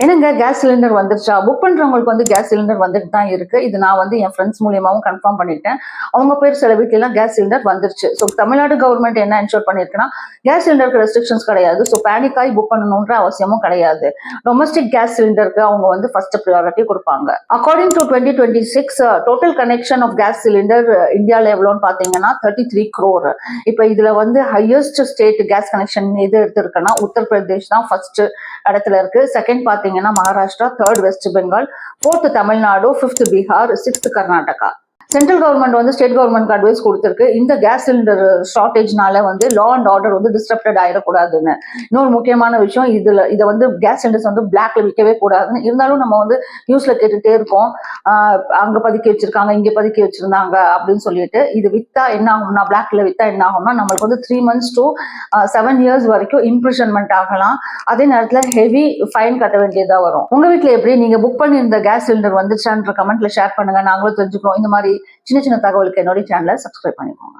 என்னங்க gas cylinder வந்துருச்சா? Book பண்றவங்களுக்கு வந்து கேஸ் சிலிண்டர் வந்துட்டு தான் இருக்கு. இது நான் வந்து என் ஃப்ரெண்ட்ஸ் மூலியமாவும் கன்ஃபார்ம் பண்ணிட்டேன். அவங்க பேர் சில வீட்லலாம் கேஸ் சிலிண்டர் வந்துருச்சு. ஸோ தமிழ்நாடு கவர்மெண்ட் என்ன என்ஷூர் பண்ணியிருக்குன்னா, கேஸ் சிலிண்டருக்கு ரெஸ்ட்ரிக்ஷன்ஸ் கிடையாது. ஸோ பேனிக் ஆகி புக் பண்ணணுன்ற அவசியமும் கிடையாது. டொமஸ்டிக் கேஸ் சிலிண்டருக்கு அவங்க வந்து ஃபர்ஸ்ட் ப்ரியாரிட்டி கொடுப்பாங்க. According to 2026 total connection of gas cylinder இந்தியாவில் எவ்வளோன்னு பார்த்தீங்கன்னா 33 crore. இப்போ இதுல வந்து ஹையஸ்ட் ஸ்டேட் கேஸ் கனெக்ஷன் எது எடுத்திருக்குன்னா உத்தரப்பிரதேஷ் தான் ஃபர்ஸ்ட் இடத்துல இருக்கு. செகண்ட் பாத்தீங்கன்னா Maharashtra, third west Bengal, fourth Tamil Nadu, fifth Bihar, sixth Karnataka. Central government வந்து ஸ்டேட் கவர்மெண்ட் அட்வைஸ் கொடுத்திருக்கு இந்த கேஸ் சிலிண்டர் ஷார்டேஜ்னால வந்து லா அண்ட் ஆர்டர் வந்து டிஸ்டர்ப்டட் ஆயிடக்கூடாதுன்னு. இன்னொரு முக்கியமான விஷயம் இதை வந்து கேஸ் சிலிண்டர்ஸ் வந்து பிளாக்ல விற்கவே கூடாதுன்னு. இருந்தாலும் நம்ம வந்து நியூஸ்ல கேட்டுட்டே இருக்கோம், அங்க பதுக்கி வச்சிருக்காங்க, இங்க பதுக்கி வச்சிருந்தாங்க அப்படின்னு சொல்லிட்டு. இது வித்தா என்ன ஆகும்னா, பிளாக்ல வித்தா என்ன ஆகும்னா நம்மளுக்கு வந்து 3 months to 7 years வரைக்கும் இம்ப்ரிசன்மெண்ட் ஆகலாம். அதே நேரத்துல ஹெவி ஃபைன் கட்ட வேண்டியதா வரும். உங்க வீட்டுல எப்படி நீங்க புக் பண்ணி இந்த கேஸ் சிலிண்டர் வந்துச்சான்ற கமெண்ட்ல ஷேர் பண்ணுங்க, நாங்களும் தெரிஞ்சுக்கிறோம். இந்த மாதிரி சின்ன சின்ன தகவலுக்கு என்னோட சேனலை சப்ஸ்கிரைப் பண்ணிக்கோங்க.